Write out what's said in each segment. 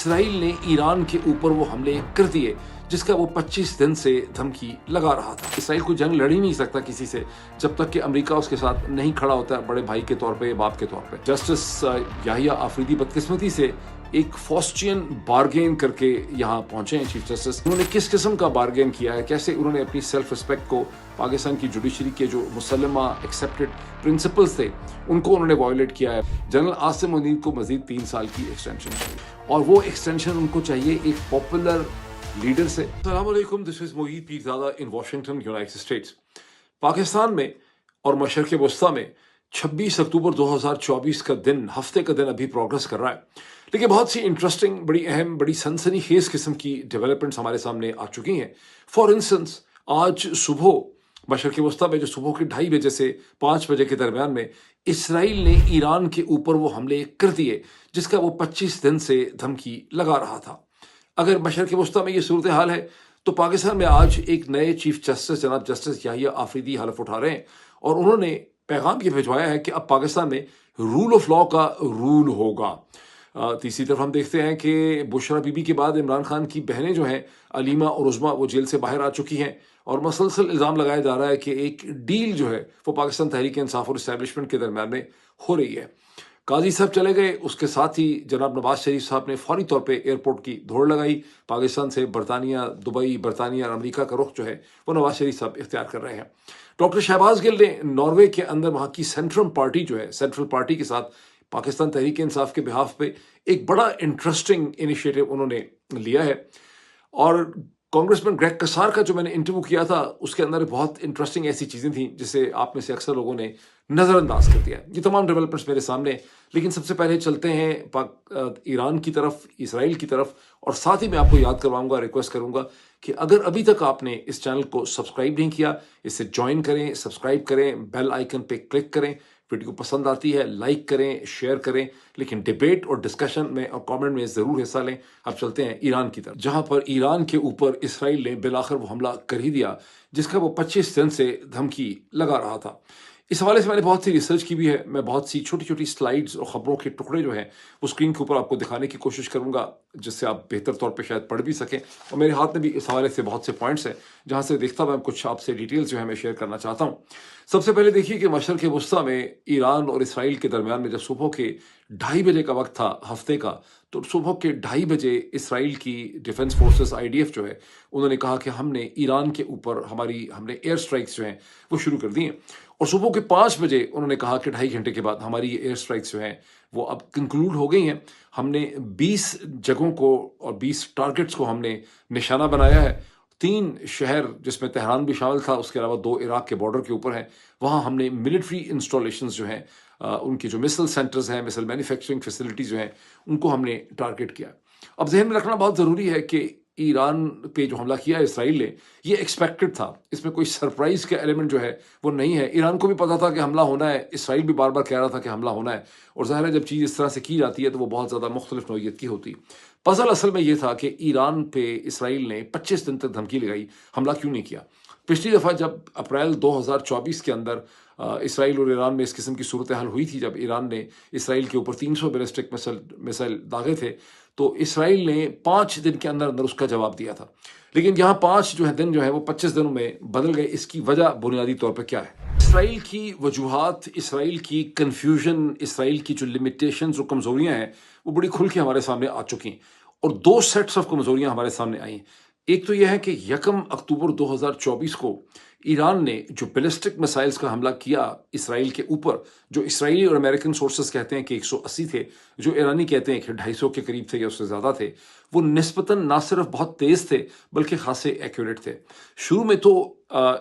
اسرائیل نے ایران کے اوپر وہ حملے کر دیے جس کا وہ 25 دن سے دھمکی لگا رہا تھا۔ اسرائیل کو جنگ لڑ ہی نہیں سکتا کسی سے جب تک کہ امریکہ اس کے ساتھ نہیں کھڑا ہوتا ہے بڑے بھائی کے طور پہ، باپ کے طور پہ۔ جسٹس یحییٰ آفریدی بدقسمتی سے ایک فوسچین بارگین کر کے یہاں پہنچے ہیں چیف جسٹس۔ انہوں نے کس قسم کا بارگین کیا ہے، کیسے انہوں نے اپنی سیلف رسپیکٹ کو، پاکستان کی جوڈیشری کے جو مسلمہ ایکسیپٹڈ پرنسپلز تھے ان کو انہوں نے وائلیٹ کیا ہے۔ جنرل عاصم منیر کو مزید 3 سال کی ایکسٹینشن چاہیے، اور وہ ایکسٹینشن ان کو چاہیے ایک پاپولر لیڈر سے۔ السلام علیکم، this is Moheed Pirzada in Washington, United States. Pakistan میں اور مشرق وسطیٰ میں 26 اکتوبر 2024 کا دن، ہفتے کا دن ابھی پروگرس کر رہا ہے، لیکن بہت سی انٹرسٹنگ، بڑی اہم، بڑی سنسنی خیز قسم کی ڈیولپمنٹس ہمارے سامنے آ چکی ہیں۔ فار انسٹنس، آج صبح مشرق وسطیٰ میں جو صبح کے 2:30 بجے سے 5 بجے کے درمیان میں اسرائیل نے ایران کے اوپر وہ حملے کر دیے جس کا وہ 25 دن سے دھمکی لگا رہا تھا۔ اگر مشرق وسطیٰ میں یہ صورتحال ہے تو پاکستان میں آج ایک نئے چیف جسٹس جناب جسٹس یحییٰ آفریدی حلف اٹھا رہے ہیں، اور انہوں نے پیغام یہ بھجوایا ہے کہ اب پاکستان میں رول آف لاء کا رول ہوگا۔ تیسری طرف ہم دیکھتے ہیں کہ بشرا بی بی کے بعد عمران خان کی بہنیں جو ہیں علیمہ اور عظمیٰ، وہ جیل سے باہر آ چکی ہیں، اور مسلسل الزام لگایا جا رہا ہے کہ ایک ڈیل جو ہے وہ پاکستان تحریک انصاف اور اسٹیبلشمنٹ کے درمیان میں ہو رہی ہے۔ قاضی صاحب چلے گئے، اس کے ساتھ ہی جناب نواز شریف صاحب نے فوری طور پہ ایئرپورٹ کی دوڑ لگائی۔ پاکستان سے برطانیہ، دبئی، برطانیہ اور امریکہ کا رخ جو ہے وہ نواز شریف صاحب اختیار کر رہے ہیں۔ ڈاکٹر شہباز گل نے ناروے کے اندر وہاں کی سینٹرل پارٹی جو ہے، سینٹرل پارٹی کے ساتھ پاکستان تحریک انصاف کے بہاف پہ ایک بڑا انٹرسٹنگ انیشیٹو انہوں نے لیا ہے، اور کانگریسمین گریگ کسار کا جو میں نے انٹرویو کیا تھا اس کے اندر بہت انٹرسٹنگ ایسی چیزیں تھیں جسے آپ میں سے اکثر لوگوں نے نظر انداز کر دیا۔ یہ تمام ڈیولپمنٹس میرے سامنے، لیکن سب سے پہلے چلتے ہیں ایران کی طرف، اسرائیل کی طرف، اور ساتھ ہی میں آپ کو یاد کرواؤں گا، ریکویسٹ کروں گا کہ اگر ابھی تک آپ نے اس چینل کو سبسکرائب نہیں کیا، اسے جوائن کریں، سبسکرائب کریں، بیل آئیکن پہ کلک کریں، ویڈیو پسند آتی ہے لائک کریں، شیئر کریں، لیکن ڈیبیٹ اور ڈسکشن میں اور کامنٹ میں ضرور حصہ لیں۔ اب چلتے ہیں ایران کی طرف، جہاں پر ایران کے اوپر اسرائیل نے بالآخر وہ حملہ کر ہی دیا جس کا وہ 25 دن سے دھمکی لگا رہا تھا۔ اس حوالے سے میں نے بہت سی ریسرچ کی بھی ہے، میں بہت سی چھوٹی چھوٹی سلائیڈز اور خبروں کے ٹکڑے جو ہیں وہ اسکرین کے اوپر آپ کو دکھانے کی کوشش کروں گا جس سے آپ بہتر طور پہ شاید پڑھ بھی سکیں، اور میرے ہاتھ میں بھی اس حوالے سے بہت سے پوائنٹس ہیں جہاں سے دیکھتا ہوا کچھ آپ سے ڈیٹیلز جو ہے میں شیئر کرنا چاہتا ہوں۔ سب سے پہلے دیکھیے کہ مشرق وسطیٰ میں ایران اور اسرائیل کے درمیان میں جب صبح کے 2:30 بجے کا وقت تھا ہفتے کا، تو صبح کے 2:30 بجے اسرائیل کی ڈیفنس فورسز IDF جو ہے انہوں نے کہا کہ ہم نے ایران کے اوپر ہم نے ایئر سٹرائکس جو ہیں وہ شروع کر دی ہیں، اور صبح کے 5 بجے انہوں نے کہا کہ 2.5 گھنٹے کے بعد ہماری یہ ایئر سٹرائکس جو ہیں وہ اب کنکلوڈ ہو گئی ہیں۔ ہم نے 20 جگہوں کو اور 20 ٹارگٹس کو ہم نے نشانہ بنایا ہے، 3 شہر جس میں تہران بھی شامل تھا، اس کے علاوہ 2 عراق کے بارڈر کے اوپر ہیں، وہاں ہم نے ملٹری انسٹالیشنز جو ہیں، ان کی جو مسل سینٹرز ہیں، مسل مینوفیکچرنگ فیسلٹیز جو ہیں، ان کو ہم نے ٹارگٹ کیا۔ اب ذہن میں رکھنا بہت ضروری ہے کہ ایران پہ جو حملہ کیا ہے اسرائیل نے، یہ ایکسپیکٹڈ تھا، اس میں کوئی سرپرائز کا ایلیمنٹ جو ہے وہ نہیں ہے۔ ایران کو بھی پتا تھا کہ حملہ ہونا ہے، اسرائیل بھی بار بار کہہ رہا تھا کہ حملہ ہونا ہے، اور ظاہر ہے جب چیز اس طرح سے کی جاتی ہے تو وہ بہت زیادہ مختلف نوعیت کی ہوتی۔ پزل اصل میں یہ تھا کہ ایران پہ اسرائیل نے 25 دن تک دھمکی لگائی، حملہ کیوں نہیں کیا؟ پچھلی دفعہ جب اپریل 2024 کے اندر اسرائیل اور ایران میں اس قسم کی صورتحال ہوئی تھی، جب ایران نے اسرائیل کے اوپر 300 بیلسٹک میسائل داغے تھے، تو اسرائیل نے 5 دن کے اندر اس کا جواب دیا تھا، لیکن یہاں 5 دن جو ہے وہ 25 دنوں میں بدل گئے۔ اس کی وجہ بنیادی طور پہ کیا ہے؟ اسرائیل کی وجوہات، اسرائیل کی کنفیوژن، اسرائیل کی جو لمیٹیشنز اور کمزوریاں ہیں وہ بڑی کھل کے ہمارے سامنے آ چکی ہیں، اور 2 سیٹس آف کمزوریاں ہمارے سامنے آئی ہیں۔ ایک تو یہ ہے کہ 1 اکتوبر 2024 کو ایران نے جو بیلسٹک میسائلز کا حملہ کیا اسرائیل کے اوپر، جو اسرائیلی اور امریکن سورسز کہتے ہیں کہ 180 تھے، جو ایرانی کہتے ہیں کہ 250 کے قریب تھے یا اس سے زیادہ تھے، وہ نسبتاً نہ صرف بہت تیز تھے بلکہ خاصے ایکوریٹ تھے۔ شروع میں تو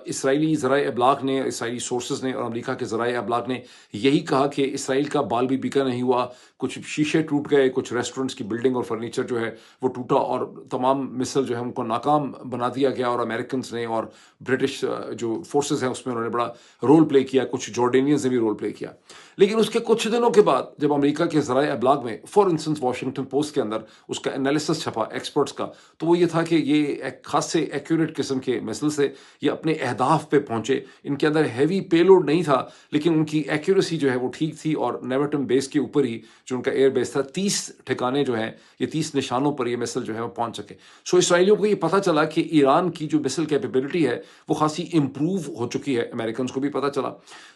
اسرائیلی ذرائع ابلاغ نے، اسرائیلی سورسز نے اور امریکہ کے ذرائع ابلاغ نے یہی کہا کہ اسرائیل کا بال بھی بیکا نہیں ہوا، کچھ شیشے ٹوٹ گئے، کچھ ریسٹورنٹس کی بلڈنگ اور فرنیچر جو ہے وہ ٹوٹا، اور تمام مثل جو ہے ان کو ناکام بنا دیا گیا، اور امریکنز نے اور برٹش جو فورسز ہیں اس میں انہوں نے بڑا رول پلے کیا, کچھ جارڈینینز نے بھی رول پلے کیا. لیکن اس کے کچھ دنوں کے بعد جب امریکہ کے ذرائع ابلاغ میں فار انسٹنس واشنگٹن پوسٹ کے اندر اس کا انالیسس چھپا ایکسپرٹس کا, تو وہ یہ تھا کہ یہ ایک خاص سے ایکوریٹ قسم کے مسل سے یہ اپنے اہداف پہ پہنچے. ان کے اندر ہیوی پے لوڈ نہیں تھا لیکن ان کی ایکوریسی جو ہے وہ ٹھیک تھی, اور نیورٹن بیس کے اوپر ہی جو ان کا ایئر بیس تھا 30 ٹھکانے جو ہیں یہ 30 نشانوں پر یہ مسل جو ہے وہ پہنچ سکے. سو اسرائیلیوں کو یہ پتہ چلا کہ ایران کی جو مسل کیپیبلٹی ہے وہ خاصی امپروو ہو چکی ہے, امریکنز کو بھی پتہ چلا.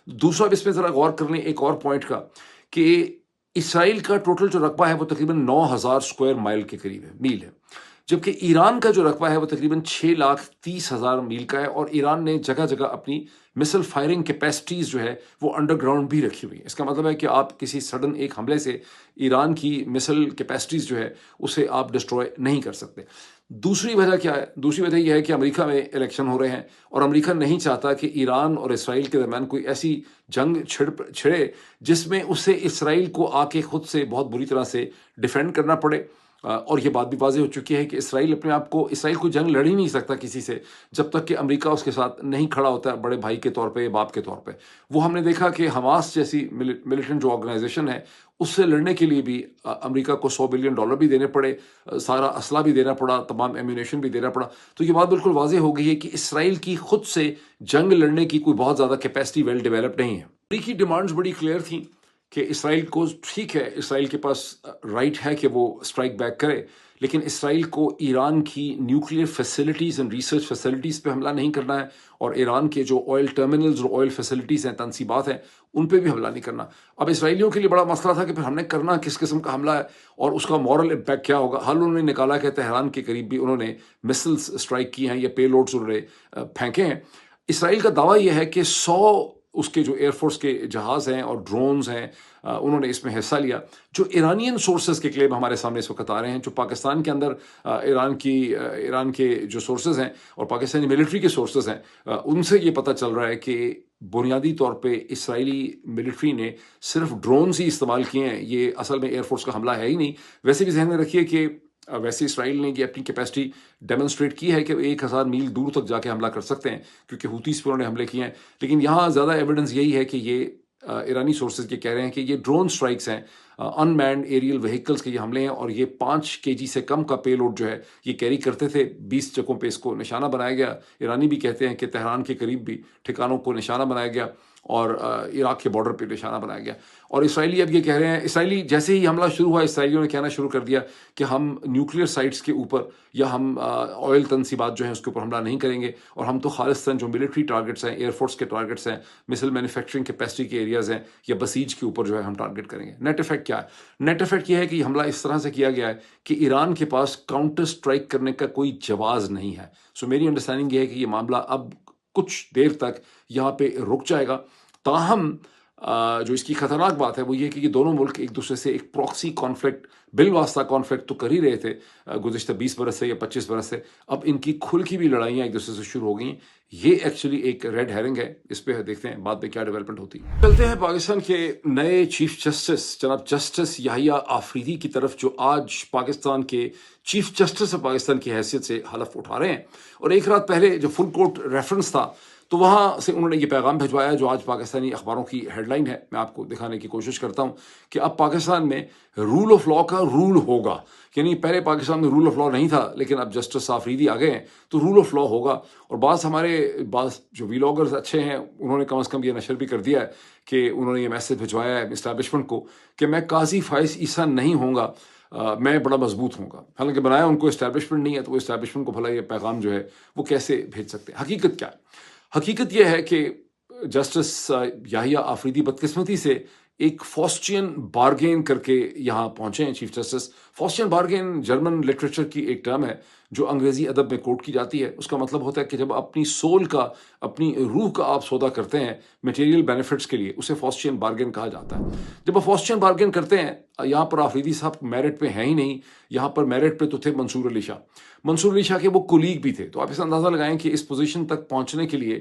دوسرا اس میں ذرا غور کر لیں ایک اور پوائنٹ کا کہ اسرائیل کا ٹوٹل جو رقبہ ہے وہ تقریباً 9,000 اسکوائر مائل کے قریب ہے, میل ہے, جبکہ ایران کا جو رقبہ ہے وہ تقریباً 6,30,000 میل کا ہے. اور ایران نے جگہ جگہ اپنی مسل فائرنگ کیپیسٹیز جو ہے وہ انڈر گراؤنڈ بھی رکھی ہوئی ہیں. اس کا مطلب ہے کہ آپ کسی سڈن ایک حملے سے ایران کی مسل کیپیسٹیز جو ہے اسے آپ ڈسٹروائے نہیں کر سکتے. دوسری وجہ کیا ہے؟ دوسری وجہ یہ ہے کہ امریکہ میں الیکشن ہو رہے ہیں اور امریکہ نہیں چاہتا کہ ایران اور اسرائیل کے درمیان کوئی ایسی جنگ چھڑے جس میں اسے اسرائیل کو آ کے خود سے بہت بری طرح سے ڈیفینڈ کرنا پڑے. اور یہ بات بھی واضح ہو چکی ہے کہ اسرائیل اپنے آپ کو, اسرائیل کوئی جنگ لڑ ہی نہیں سکتا کسی سے جب تک کہ امریکہ اس کے ساتھ نہیں کھڑا ہوتا ہے بڑے بھائی کے طور پہ, باپ کے طور پہ. وہ ہم نے دیکھا کہ حماس جیسی ملیٹنٹ جو آرگنائزیشن ہے اس سے لڑنے کے لیے بھی امریکہ کو $100 بلین بھی دینے پڑے, سارا اسلحہ بھی دینا پڑا, تمام ایمونیشن بھی دینا پڑا. تو یہ بات بالکل واضح ہو گئی ہے کہ اسرائیل کی خود سے جنگ لڑنے کی کوئی بہت زیادہ کیپیسٹی ویل ڈیولپڈ نہیں ہے. امریکی ڈیمانڈز بڑی کلیئر تھیں کہ اسرائیل کو ٹھیک ہے, اسرائیل کے پاس رائٹ ہے کہ وہ اسٹرائک بیک کرے, لیکن اسرائیل کو ایران کی nuclear facilities and research facilities پہ حملہ نہیں کرنا ہے, اور ایران کے جو آئل ٹرمینلز اور آئل فیسلٹیز ہیں, تنصیبات ہیں, ان پہ بھی حملہ نہیں کرنا. اب اسرائیلیوں کے لیے بڑا مسئلہ تھا کہ پھر ہم نے کرنا کس قسم کا حملہ ہے اور اس کا مورل امپیکٹ کیا ہوگا. حل انہوں نے نکالا کہ تہران کے قریب بھی انہوں نے مسلس اسٹرائک کی ہیں یا پے لوڈز انہوں نے پھینکے ہیں. اسرائیل کا دعویٰ یہ ہے کہ 100 اس کے جو ایئر فورس کے جہاز ہیں اور ڈرونز ہیں انہوں نے اس میں حصہ لیا. جو ایرانین سورسز کے کلیم ہمارے سامنے اس وقت آ رہے ہیں, جو پاکستان کے اندر ایران کے جو سورسز ہیں اور پاکستانی ملٹری کے سورسز ہیں, ان سے یہ پتہ چل رہا ہے کہ بنیادی طور پہ اسرائیلی ملٹری نے صرف ڈرونز ہی استعمال کیے ہیں, یہ اصل میں ایئر فورس کا حملہ ہے ہی نہیں. ویسے بھی ذہن میں رکھیے کہ ویسے اسرائیل نے یہ اپنی کیپیسٹی ڈیمونسٹریٹ کی ہے کہ 1,000 میل دور تک جا کے حملہ کر سکتے ہیں کیونکہ ہوتیز پہ انہوں نے حملے کیے ہیں. لیکن یہاں زیادہ ایویڈنس یہی ہے کہ یہ ایرانی سورسز یہ کہہ رہے ہیں کہ یہ ڈرون سٹرائکس ہیں, ان مینڈ ایریل وہیکلز کے یہ حملے ہیں, اور یہ 5 kg سے کم کا پے لوڈ جو ہے یہ کیری کرتے تھے. 20 جگہوں پہ اس کو نشانہ بنایا گیا. ایرانی بھی کہتے ہیں کہ تہران کے قریب بھی ٹھکانوں کو نشانہ بنایا گیا اور عراق کے بارڈر پہ نشانہ بنایا گیا. اور اسرائیلی اب یہ کہہ رہے ہیں, اسرائیلی جیسے ہی حملہ شروع ہوا اسرائیلیوں نے کہنا شروع کر دیا کہ ہم نیوکلیئر سائٹس کے اوپر یا ہم آئل تنصیبات جو ہیں اس کے اوپر حملہ نہیں کریں گے, اور ہم تو خالصتاً جو ملٹری ٹارگٹس ہیں, ایئر فورس کے ٹارگٹس ہیں, مسل مینوفیکچرنگ کیپیسٹی کے ایریاز ہیں یا بسیج کے اوپر جو ہے ہم ٹارگٹ کریں گے. نیٹ افیکٹ کیا ہے؟ نیٹ افیکٹ یہ ہے کہ یہ حملہ اس طرح سے کیا گیا ہے کہ ایران کے پاس کاؤنٹر سٹرائک کرنے کا کوئی جواز نہیں ہے. سو میری انڈرسٹینڈنگ یہ ہے کہ یہ معاملہ اب کچھ دیر تک یہاں پہ رک جائے گا. تاہم جو اس کی خطرناک بات ہے وہ یہ کہ یہ دونوں ملک ایک دوسرے سے ایک پراکسی کانفلکٹ, بالواسطہ کانفلکٹ تو کر ہی رہے تھے گزشتہ 20 برس سے یا 25 برس سے. اب ان کی کھل کی بھی لڑائیاں ایک دوسرے سے شروع ہو گئی ہیں. یہ ایکچولی ایک ریڈ ہیرنگ ہے, اس پہ دیکھتے ہیں بعد میں کیا ڈیولپمنٹ ہوتی ہے. چلتے ہیں پاکستان کے نئے چیف جسٹس جناب جسٹس یحییٰ آفریدی کی طرف, جو آج پاکستان کے چیف جسٹس آف پاکستان کی حیثیت سے حلف اٹھا رہے ہیں. اور ایک رات پہلے جو فل کورٹ ریفرنس تھا تو وہاں سے انہوں نے یہ پیغام بھجوایا جو آج پاکستانی اخباروں کی ہیڈ لائن ہے. میں آپ کو دکھانے کی کوشش کرتا ہوں کہ اب پاکستان میں رول آف لا کا رول ہوگا. یعنی پہلے پاکستان میں رول آف لا نہیں تھا, لیکن اب جسٹس آفریدی آ گئے ہیں تو رول آف لا ہوگا. اور بعض جو ویلاگرز اچھے ہیں انہوں نے کم از کم یہ نشر بھی کر دیا ہے کہ انہوں نے یہ میسج بھجوایا ہے اسٹیبلشمنٹ کو کہ میں قاضی فائز عیسیٰ نہیں ہوں گا, میں بڑا مضبوط ہوں گا. حالانکہ بنایا ان کو اسٹیبلشمنٹ نہیں ہے, تو وہ اسٹیبلشمنٹ کو بھلا یہ پیغام جو ہے وہ کیسے بھیج سکتے ہیں. حقیقت کیا ہے؟ حقیقت یہ ہے کہ جسٹس یحییٰ آفریدی بدقسمتی سے ایک فاسٹین بارگین کر کے یہاں پہنچے ہیں chief justice. Faustian bargain German literature کی ایک ٹرم ہے جو انگریزی ادب میں کوٹ کی جاتی ہے. اس کا مطلب ہوتا ہے کہ جب اپنی سول کا, اپنی روح کا آپ سودا کرتے ہیں میٹیریل بینیفٹس کے لیے, اسے فاسٹین بارگین کہا جاتا ہے. جب آپ فاسٹین بارگین کرتے ہیں, یہاں پر آفریدی صاحب میرٹ پہ ہیں ہی نہیں, یہاں پر میرٹ پہ تو تھے منصور علی شاہ. منصور علی شاہ کے وہ کولیگ بھی تھے. تو آپ اس اندازہ لگائیں کہ اس پوزیشن تک پہنچنے کے لیے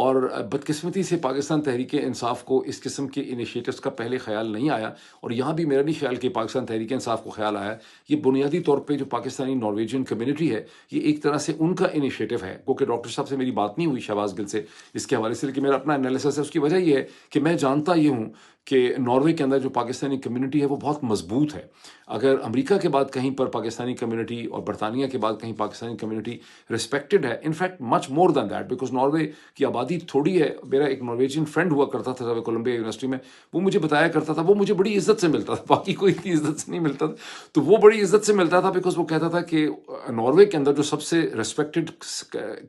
اور بدقسمتی سے پاکستان تحریک انصاف کو اس قسم کے انیشیٹوز کا پہلے خیال نہیں آیا، اور یہاں بھی میرا نہیں خیال کہ پاکستان تحریک انصاف کو خیال آیا. یہ بنیادی طور پہ جو پاکستانی نارویجین کمیونٹی ہے، یہ ایک طرح سے ان کا انیشیٹو ہے. کیونکہ ڈاکٹر صاحب سے میری بات نہیں ہوئی شہباز گل سے اس کے حوالے سے، لیکن میرا اپنا انالیسس ہے. اس کی وجہ یہ ہے کہ میں جانتا یہ ہوں کہ ناروے کے اندر جو پاکستانی کمیونٹی ہے وہ بہت مضبوط ہے. اگر امریکہ کے بعد کہیں پر پاکستانی کمیونٹی اور برطانیہ کے بعد کہیں پاکستانی کمیونٹی رسپیکٹڈ ہے، in fact much more than that, because Norway کی آبادی تھوڑی ہے. میرا ایک نارویجین فرینڈ ہوا کرتا تھا کولمبیا یونیورسٹی میں، وہ مجھے بتایا کرتا تھا وہ مجھے بڑی عزت سے ملتا تھا، باقی کوئی اتنی عزت سے نہیں ملتا تھا. تو وہ بڑی عزت سے ملتا تھا بیکاز وہ کہتا تھا کہ ناروے کے اندر جو سب سے رسپیکٹڈ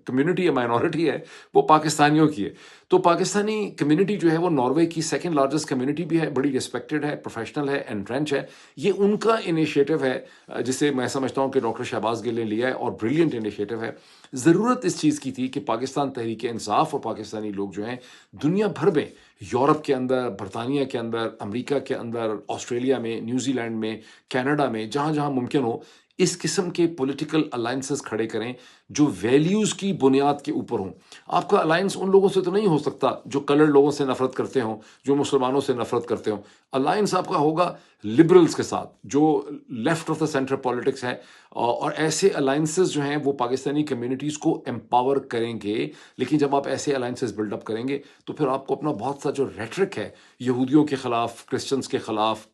کمیونٹی ہے، مائنورٹی ہے، وہ پاکستانیوں کی ہے. تو پاکستانی کمیونٹی جو ہے وہ ناروے کی سیکنڈ لارجسٹ کمیونٹی بھی ہے، بڑی رسپیکٹڈ ہے، پروفیشنل ہے، انٹرینچ ہے. یہ ان کا انیشیٹو ہے جسے میں سمجھتا ہوں کہ ڈاکٹر شہباز گل نے لیا ہے، اور بریلینٹ انیشیٹو ہے. ضرورت اس چیز کی تھی کہ پاکستان تحریک انصاف اور پاکستانی لوگ جو ہیں دنیا بھر میں، یورپ کے اندر، برطانیہ کے اندر، امریکہ کے اندر، آسٹریلیا میں، نیوزی لینڈ میں، کینیڈا میں، جہاں جہاں ممکن ہو اس قسم کے پولیٹیکل الائنسز کھڑے کریں جو ویلیوز کی بنیاد کے اوپر ہوں. آپ کا الائنس ان لوگوں سے تو نہیں ہو سکتا جو کلرڈ لوگوں سے نفرت کرتے ہوں، جو مسلمانوں سے نفرت کرتے ہوں. الائنس آپ کا ہوگا لبرلز کے ساتھ جو left of the centre politics ہے. اور ایسے الائنسز جو ہیں وہ پاکستانی کمیونٹیز کو امپاور کریں گے. لیکن جب آپ ایسے الائنسز بلڈ اپ کریں گے تو پھر آپ کو اپنا بہت سا جو ریٹرک ہے یہودیوں کے خلاف، کرسچنس کے خلاف،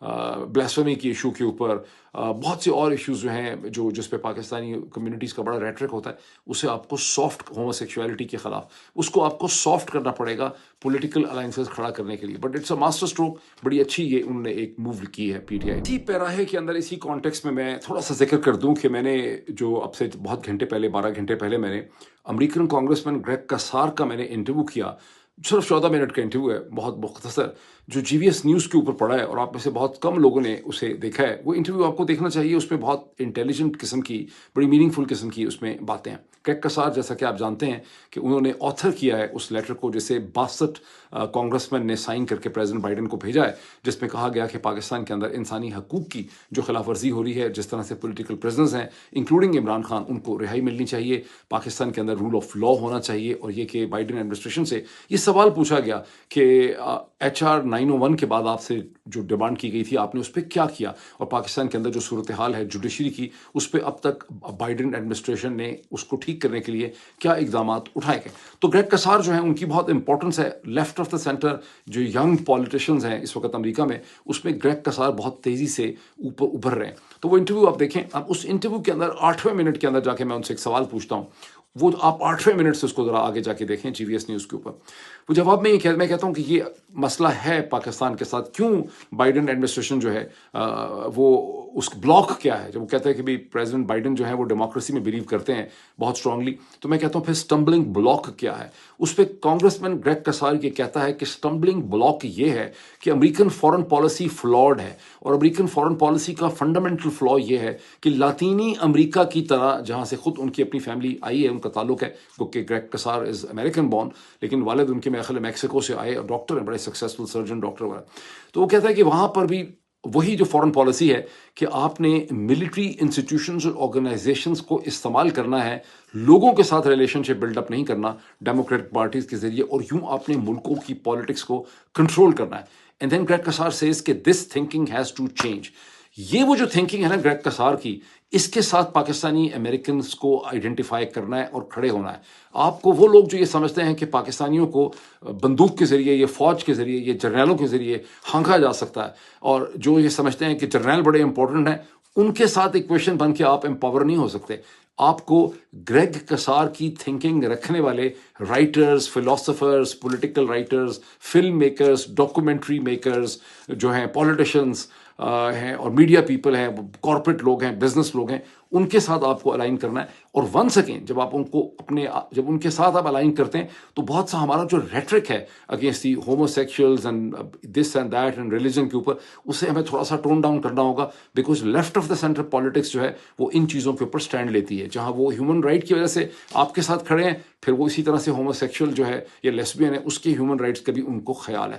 بلیسفیمی کی ایشو کے اوپر، بہت سے اور ایشوز جو ہیں جس پہ پاکستانی کمیونٹیز کا بڑا ریٹرک ہوتا ہے، اسے آپ کو سافٹ، ہومو سیکشولیٹی کے خلاف اس کو آپ کو سافٹ کرنا پڑے گا پولیٹیکل الائنسز کھڑا کرنے کے لیے. But it's a master stroke, بڑی اچھی یہ انہوں نے ایک موو کی ہے پی ٹی آئی. اسی پیراہے کے اندر، اسی کانٹیکس میں تھوڑا سا ذکر کر دوں کہ میں نے جو اب سے بہت گھنٹے پہلے، 12 گھنٹے پہلے، میں نے امریکن کانگریس مین گریگ کسار کا میں نے انٹرویو کیا. صرف 14 منٹ کا انٹرویو ہے، بہت مختصر، جو جی وی ایس نیوز کے اوپر پڑا ہے، اور آپ میں سے بہت کم لوگوں نے اسے دیکھا ہے. وہ انٹرویو آپ کو دیکھنا چاہیے، اس میں بہت انٹیلیجنٹ قسم کی، بڑی میننگ فل قسم کی اس میں باتیں ہیں. گریگ کسار، جیسا کہ آپ جانتے ہیں کہ انہوں نے آتھر کیا ہے اس لیٹر کو جسے 62 کانگریس مین نے سائن کر کے پریزیڈنٹ بائیڈن کو بھیجا ہے، جس میں کہا گیا کہ پاکستان کے اندر انسانی حقوق کی جو خلاف ورزی ہو رہی ہے، جس طرح سے پولیٹیکل پرزنرز ہیں انکلوڈنگ عمران خان، ان کو رہائی ملنی چاہیے، پاکستان کے اندر رول آف لا ہونا چاہیے. اور یہ کہ بائیڈن ایڈمنسٹریشن سے یہ سوال پوچھا گیا کہ ایچ آر 901 کے بعد آپ سے جو ڈیمانڈ کی گئی تھی آپ نے اس پہ کیا کیا، اور پاکستان کے اندر جو صورتحال ہے جوڈیشری کی، اس پہ اب تک بائیڈن ایڈمنسٹریشن نے اس کو ٹھیک کرنے کے لیے کیا اقدامات اٹھائے گئے. تو گریگ کسار جو ہیں ان کی بہت امپورٹنس ہے. لیفٹ آف دا سینٹر جو ینگ پولیٹیشنز ہیں اس وقت امریکہ میں، اس میں گریگ کسار بہت تیزی سے اوپر ابھر رہے ہیں. تو وہ انٹرویو آپ دیکھیں. اب اس انٹرویو کے اندر 8ویں منٹ کے اندر جا کے میں ان سے ایک سوال پوچھتا ہوں، وہ آپ 8ویں منٹ سے اس کو ذرا آگے جا کے دیکھیں جی وی ایس نیوز کے اوپر. وہ جواب میں میں کہتا ہوں کہ یہ مسئلہ ہے پاکستان کے ساتھ، کیوں بائیڈن ایڈمنسٹریشن جو ہے وہ اس بلاک کیا ہے. جب وہ کہتا ہے کہ پریزیڈنٹ بائیڈن جو ہے وہ ڈیموکریسی میں بلیو کرتے ہیں بہت اسٹرانگلی، تو میں کہتا ہوں پھر اسٹمبلنگ بلاک کیا ہے. اس پہ کانگریس مین گریگ کسار یہ کہتا ہے کہ اسٹمبلنگ بلاک یہ ہے کہ امریکن فارن پالیسی فلاڈ ہے، اور امریکن فارن پالیسی کا فنڈامنٹل فلا یہ ہے کہ لاطینی امریکہ کی طرح، جہاں سے خود ان کی اپنی فیملی آئی ہے، ان کا تعلق ہے، کیونکہ گریگ کسار از امریکن بورن، لیکن والد ان کے میرے خیال میکسیکو سے آئے، اور ڈاکٹر ہیں، بڑے سکسیسفل سرجن ڈاکٹر وغیرہ. تو وہ کہتا ہے کہ وہاں پر بھی وہی جو فارن پالیسی ہے کہ آپ نے ملٹری انسٹیٹیوشنز اور آرگنائزیشنز کو استعمال کرنا ہے، لوگوں کے ساتھ ریلیشن شپ بلڈ اپ نہیں کرنا ڈیموکریٹک پارٹیز کے ذریعے، اور یوں آپ نے ملکوں کی پالیٹکس کو کنٹرول کرنا ہے. اینڈ دین گریگ کسار سیز کہ this thinking has to change. یہ وہ جو تھنکنگ ہے نا گریگ کسار کی، اس کے ساتھ پاکستانی امریکنز کو آئیڈینٹیفائی کرنا ہے اور کھڑے ہونا ہے. آپ کو وہ لوگ جو یہ سمجھتے ہیں کہ پاکستانیوں کو بندوق کے ذریعے، یہ فوج کے ذریعے، یہ جرنیلوں کے ذریعے ہانکا جا سکتا ہے، اور جو یہ سمجھتے ہیں کہ جرنیل بڑے امپورٹنٹ ہیں، ان کے ساتھ ایکویشن بن کے آپ امپاور نہیں ہو سکتے. آپ کو گریگ کسار کی تھنکنگ رکھنے والے writers, philosophers, political writers, film makers, documentary makers جو ہیں، پولیٹیشنز ہیں، اور میڈیا پیپل ہیں، کارپوریٹ لوگ ہیں، بزنس لوگ ہیں، ان کے ساتھ آپ کو الائن کرنا ہے. اور ونس اگین جب آپ جب ان کے ساتھ آپ الائن کرتے ہیں تو بہت سا ہمارا جو ریٹرک ہے against the homosexuals and this and that and religion کے اوپر، اسے ہمیں تھوڑا سا ٹون ڈاؤن کرنا ہوگا، because left of the centre politics جو ہے وہ ان چیزوں کے اوپر سٹینڈ لیتی ہے. جہاں وہ ہیومن رائٹ کی وجہ سے آپ کے ساتھ کھڑے ہیں، پھر وہ اسی طرح سے ہومو سیکشول جو ہے یا لیسبین ہے، اس کے ہیومن رائٹس کا بھی ان کو خیال ہے.